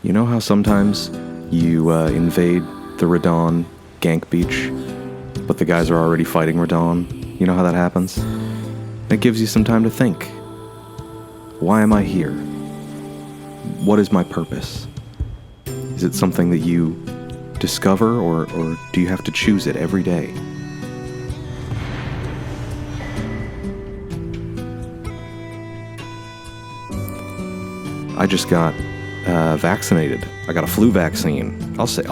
You know how sometimes you invade the Radon gank beach, but the guys are already fighting Radon? You know how that happens? It gives you some time to think. Why am I here? What is my purpose? Is it something that you discover, or do you have to choose it every day? I just got vaccinated. I got a flu vaccine. I'll say it.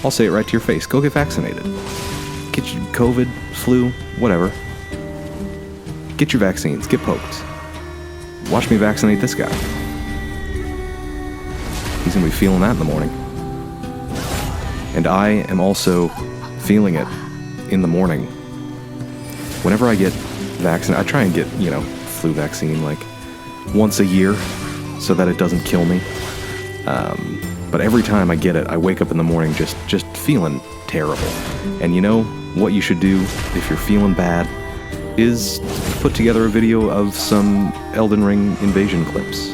I'll say it right to your face. Go get vaccinated. Get your COVID, flu, whatever. Get your vaccines. Get poked. Watch me vaccinate this guy. He's going to be feeling that in the morning. And I am also feeling it in the morning. Whenever I get vaccinated, I try and get, flu vaccine like once a year so that it doesn't kill me. But every time I get it, I wake up in the morning just feeling terrible. And you know what you should do if you're feeling bad is put together a video of some Elden Ring invasion clips.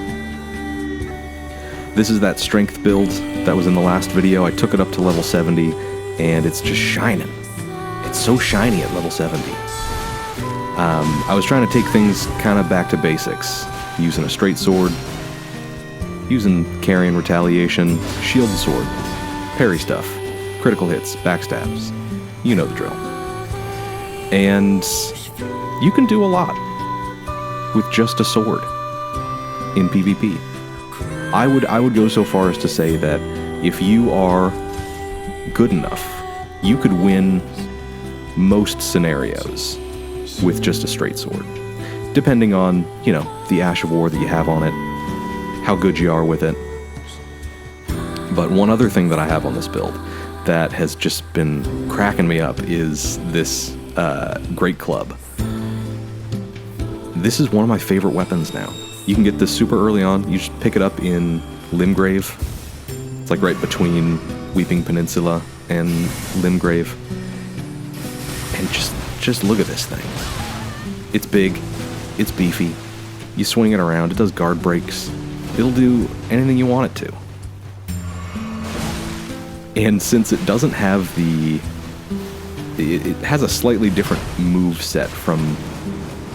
This is that strength build that was in the last video. I took it up to level 70, and it's just shining. It's so shiny at level 70. I was trying to take things kind of back to basics, using a straight sword, using carrying retaliation, shield and sword, parry stuff, critical hits, backstabs. You know the drill. And you can do a lot with just a sword in PvP. I would go so far as to say that if you are good enough, you could win most scenarios with just a straight sword, depending on, the Ash of War that you have on it, how good you are with it. But one other thing that I have on this build that has just been cracking me up is this Great Club. This is one of my favorite weapons now. You can get this super early on. You just pick it up in Limgrave. It's like right between Weeping Peninsula and Limgrave. And just look at this thing. It's big. It's beefy. You swing it around. It does guard breaks. It'll do anything you want it to. And since it doesn't have it has a slightly different move set from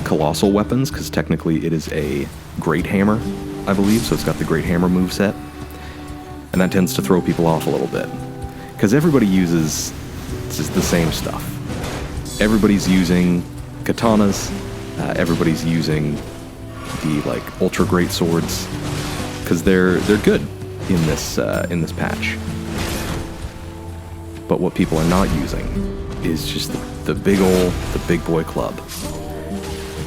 colossal weapons, because technically it is a great hammer, I believe, so it's got the great hammer move set. And that tends to throw people off a little bit, because everybody uses just the same stuff. Everybody's using katanas, everybody's using the ultra great swords, because they're good in this patch. But what people are not using is just the big boy club.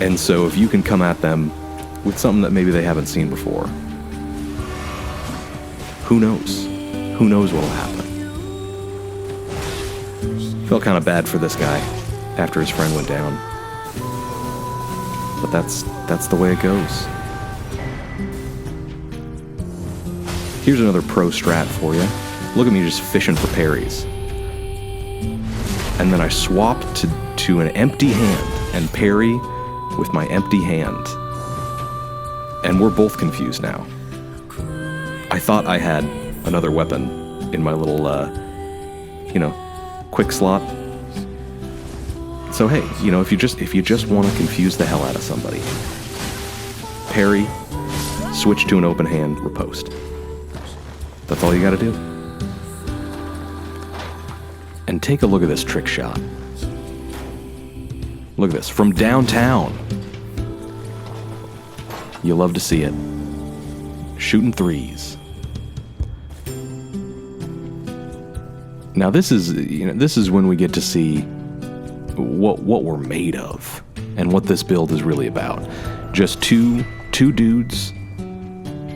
And so if you can come at them with something that maybe they haven't seen before, who knows? Who knows what'll happen? Felt kind of bad for this guy after his friend went down. But that's the way it goes. Here's another pro strat for you. Look at me just fishing for parries. And then I swap to an empty hand and parry with my empty hand. And we're both confused now. I thought I had another weapon in my little, quick slot. So hey, if you just want to confuse the hell out of somebody, parry, switch to an open hand, riposte. That's all you gotta do. And take a look at this trick shot. Look at this, from downtown. You love to see it. Shooting threes. Now this is when we get to see what we're made of and what this build is really about. Just two dudes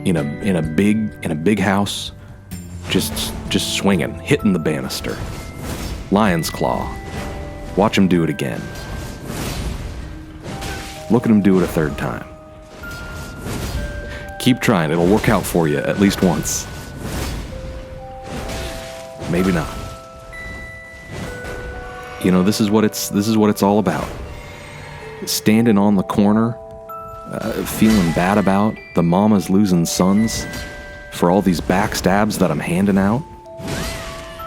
in a big house, just swinging, hitting the banister. Lion's Claw. Watch him do it again. Look at him do it a third time. Keep trying, it'll work out for you at least once. Maybe not. This is what it's all about. Standing on the corner, feeling bad about the mamas losing sons, For all these backstabs that I'm handing out?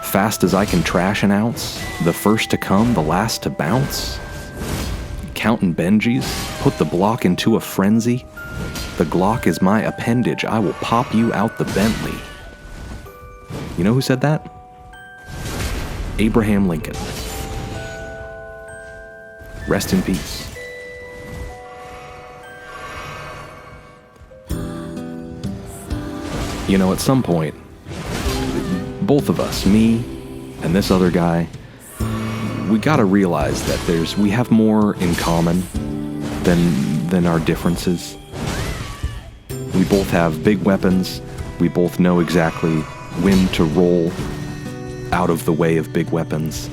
Fast as I can trash an ounce, the first to come, the last to bounce? Counting Benjis, put the block into a frenzy? The Glock is my appendage, I will pop you out the Bentley. You know who said that? Abraham Lincoln. Rest in peace. You know, at some point, both of us, me and this other guy, we gotta realize that we have more in common than our differences. We both have big weapons. We both know exactly when to roll out of the way of big weapons.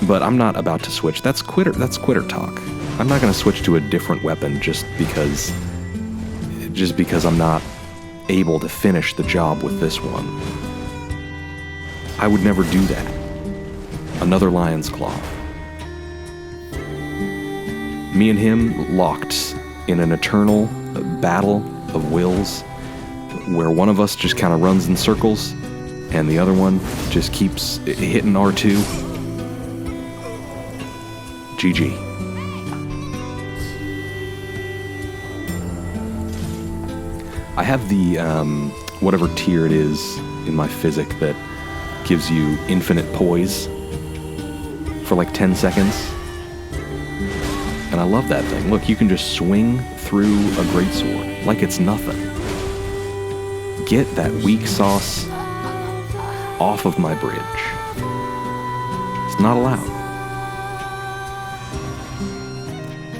But I'm not about to switch. That's quitter talk. I'm not gonna switch to a different weapon just because I'm not able to finish the job with this one. I would never do that. Another lion's claw. Me and him locked in an eternal battle of wills where one of us just kind of runs in circles and the other one just keeps hitting R2. GG. I have the, whatever tier it is in my physic that gives you infinite poise for like 10 seconds. And I love that thing. Look, you can just swing through a greatsword like it's nothing. Get that weak sauce off of my bridge. It's not allowed.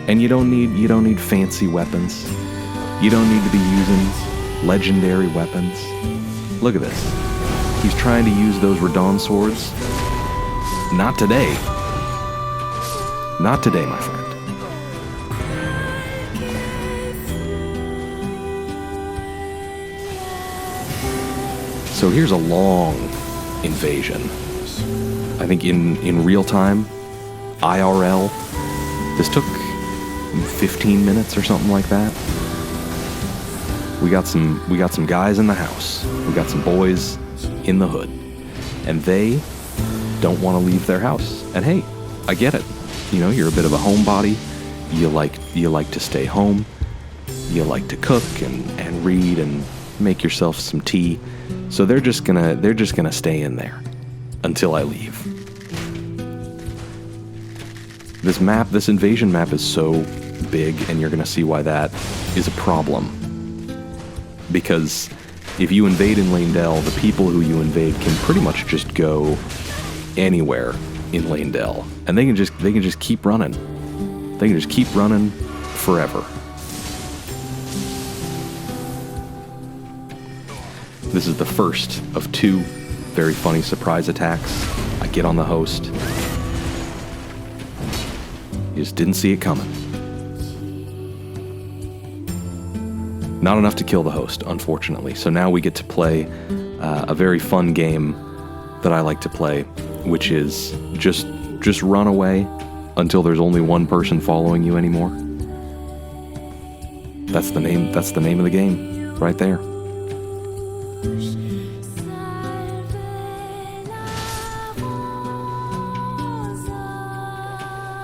And you don't need fancy weapons. You don't need to be using legendary weapons. Look at this. He's trying to use those Radon swords. Not today. Not today, my friend. So here's a long invasion. I think in real time, IRL, this took 15 minutes or something like that. We got some guys in the house. We got some boys in the hood. And they don't want to leave their house. And hey, I get it. You know, you're a bit of a homebody. You like to stay home. You like to cook and read and make yourself some tea. So they're just gonna stay in there until I leave. This invasion map is so big, and you're gonna see why that is a problem. Because if you invade in Lanedell, the people who you invade can pretty much just go anywhere in Lanedell, and they can just keep running. They can just keep running forever. This is the first of two very funny surprise attacks. I get on the host. You just didn't see it coming. Not enough to kill the host, unfortunately. So now we get to play a very fun game that I like to play, which is just run away until there's only one person following you anymore. That's the name of the game, right there.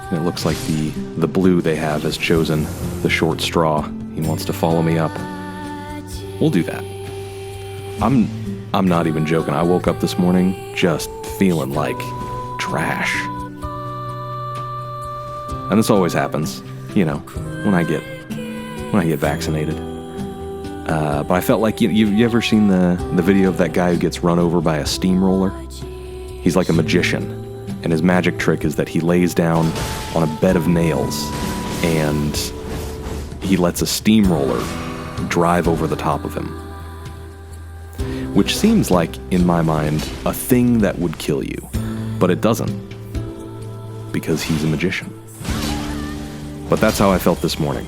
And it looks like the blue they have has chosen the short straw. He wants to follow me up. We'll do that. I'm not even joking. I woke up this morning just feeling like trash. And this always happens, you know, when I get vaccinated. But I felt like you ever seen the video of that guy who gets run over by a steamroller? He's like a magician, and his magic trick is that he lays down on a bed of nails and he lets a steamroller drive over the top of him. Which seems like, in my mind, a thing that would kill you. But it doesn't. Because he's a magician. But that's how I felt this morning.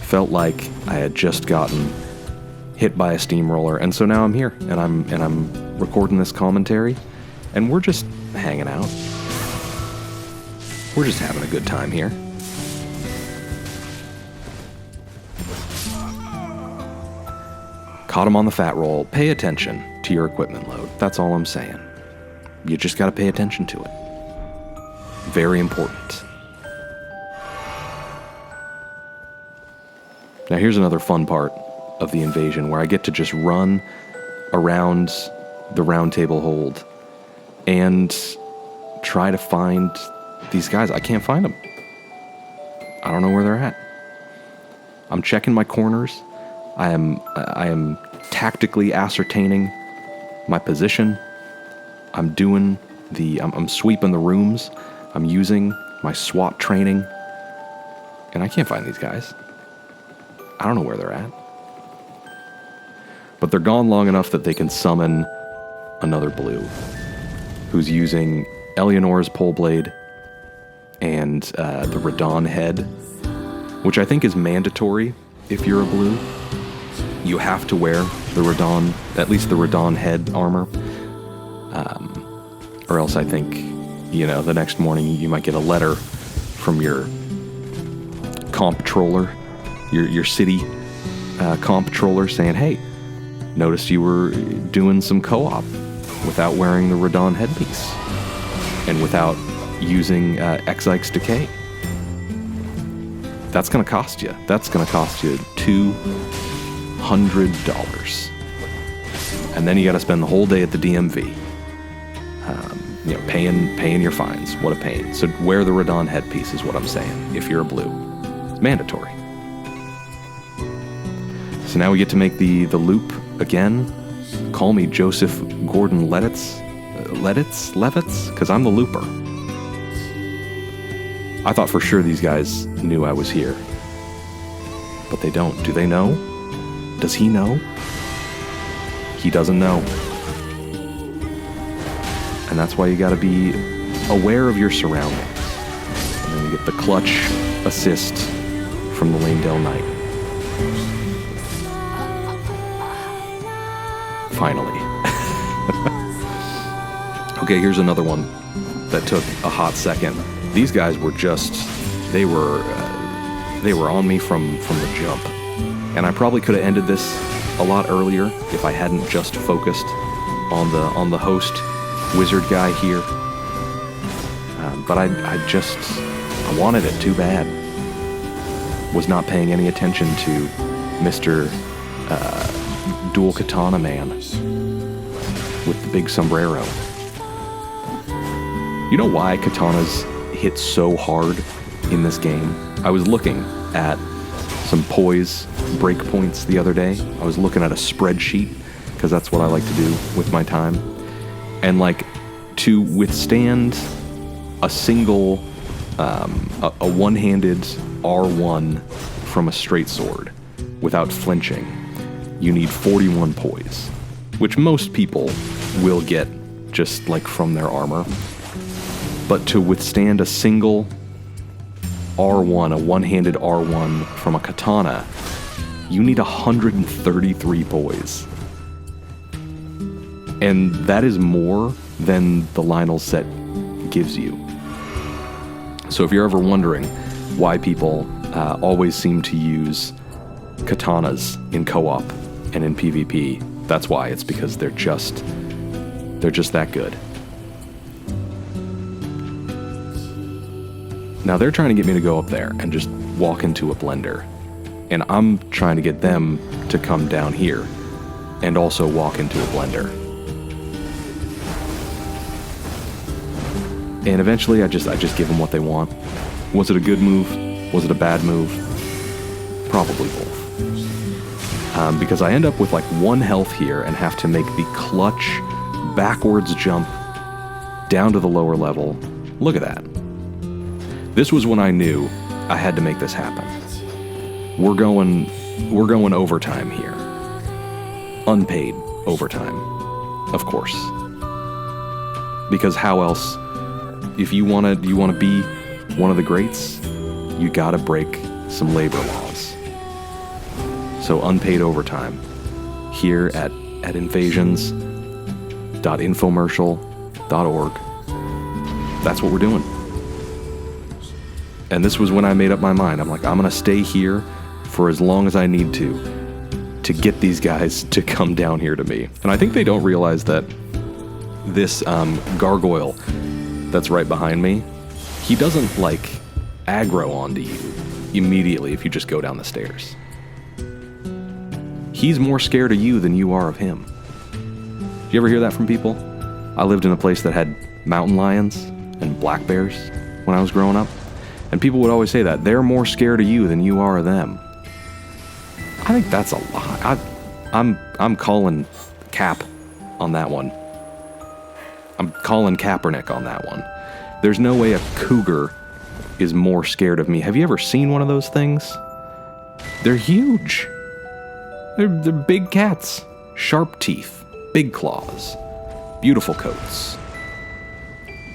Felt like I had just gotten hit by a steamroller, and so now I'm here, and I'm recording this commentary, and we're just hanging out. We're just having a good time here. Caught him on the fat roll. Pay attention to your equipment load. That's all I'm saying. You just gotta pay attention to it. Very important. Now here's another fun part of the invasion where I get to just run around the round table hold and try to find these guys. I can't find them. I don't know where they're at. I'm checking my corners. I am tactically ascertaining my position. I'm sweeping the rooms. I'm using my SWAT training. And I can't find these guys. I don't know where they're at. But they're gone long enough that they can summon another blue who's using Eleanor's pole blade and the Radon head, which I think is mandatory if you're a blue. You have to wear the Radon, at least the Radon head armor, or else I think, the next morning you might get a letter from your comptroller, your city comptroller saying, hey, noticed you were doing some co-op without wearing the Radon headpiece and without using X-Ike's Decay. That's going to cost you. That's going to cost you $200. And then you got to spend the whole day at the DMV, paying your fines. What a pain. So wear the Radon headpiece is what I'm saying, if you're a blue. It's mandatory. So now we get to make the loop again. Call me Joseph Gordon-Levitt, because I'm the looper. I thought for sure these guys knew I was here. But they don't. Do they know? Does he know? He doesn't know. And that's why you gotta be aware of your surroundings. And then you get the clutch assist from the Lanedale Knight. Finally. Okay, here's another one that took a hot second. These guys were they were on me from the jump. And I probably could have ended this a lot earlier if I hadn't just focused on the host wizard guy here. But I wanted it too bad. Was not paying any attention to Mr. Dual Katana Man with the big sombrero. You know why katanas hit so hard in this game? I was looking at some poise breakpoints the other day. I was looking at a spreadsheet because that's what I like to do with my time. And to withstand a single, a one-handed R1 from a straight sword without flinching, you need 41 poise, which most people will get just from their armor. But to withstand a single R1, a one-handed R1 from a katana, you need 133 poise. And that is more than the Lionel set gives you. So if you're ever wondering why people always seem to use katanas in co-op and in PvP, that's why. It's because they're just that good. Now they're trying to get me to go up there and just walk into a blender. And I'm trying to get them to come down here and also walk into a blender. And eventually I just give them what they want. Was it a good move? Was it a bad move? Probably both. Because I end up with 1 health here and have to make the clutch backwards jump down to the lower level. Look at that. This was when I knew I had to make this happen. We're going overtime here. Unpaid overtime, of course. Because how else? If you want to be one of the greats, you gotta break some labor laws. So unpaid overtime here at invasions.infomercial.org. That's what we're doing. And this was when I made up my mind. I'm like, I'm gonna stay here for as long as I need to to get these guys to come down here to me. And I think they don't realize that this gargoyle that's right behind me, he doesn't like aggro onto you immediately if you just go down the stairs. He's more scared of you than you are of him. Do you ever hear that from people? I lived in a place that had mountain lions and black bears when I was growing up, and people would always say that they're more scared of you than you are of them. I think that's a lie. I'm calling Cap on that one. I'm calling Kaepernick on that one. There's no way a cougar is more scared of me. Have you ever seen one of those things? They're huge. They're big cats. Sharp teeth. Big claws. Beautiful coats.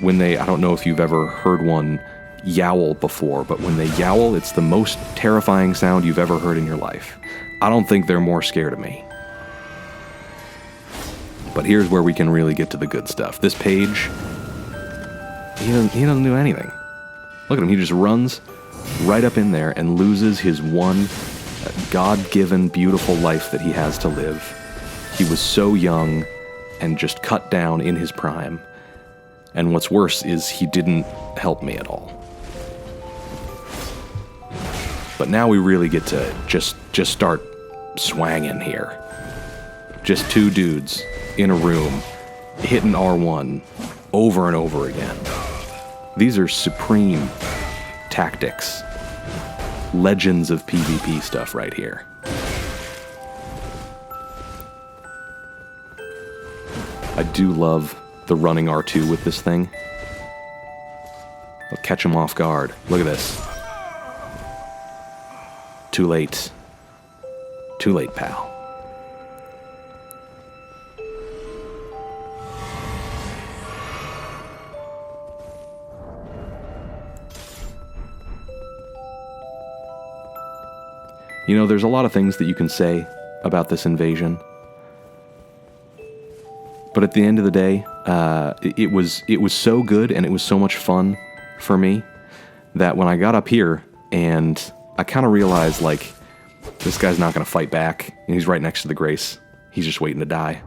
When I don't know if you've ever heard one yowl before, but when they yowl, it's the most terrifying sound you've ever heard in your life. I don't think they're more scared of me. But here's where we can really get to the good stuff. This page, he doesn't do anything. Look at him, he just runs right up in there and loses his one God-given beautiful life that he has to live. He was so young and just cut down in his prime. And what's worse is he didn't help me at all. But now we really get to just start swanging here. Just two dudes in a room hitting R1 over and over again. These are supreme tactics. Legends of PvP stuff right here. I do love the running R2 with this thing. I'll catch him off guard. Look at this. Too late. Too late, pal. You know, there's a lot of things that you can say about this invasion. But at the end of the day, it was so good and it was so much fun for me that when I got up here and I kind of realized, like, this guy's not going to fight back. And he's right next to the Grace. He's just waiting to die.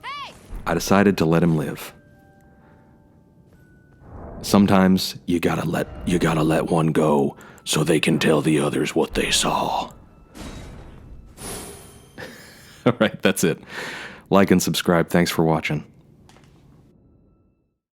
Hey! I decided to let him live. Sometimes you gotta let one go so they can tell the others what they saw. All right, that's it. Like and subscribe. Thanks for watching.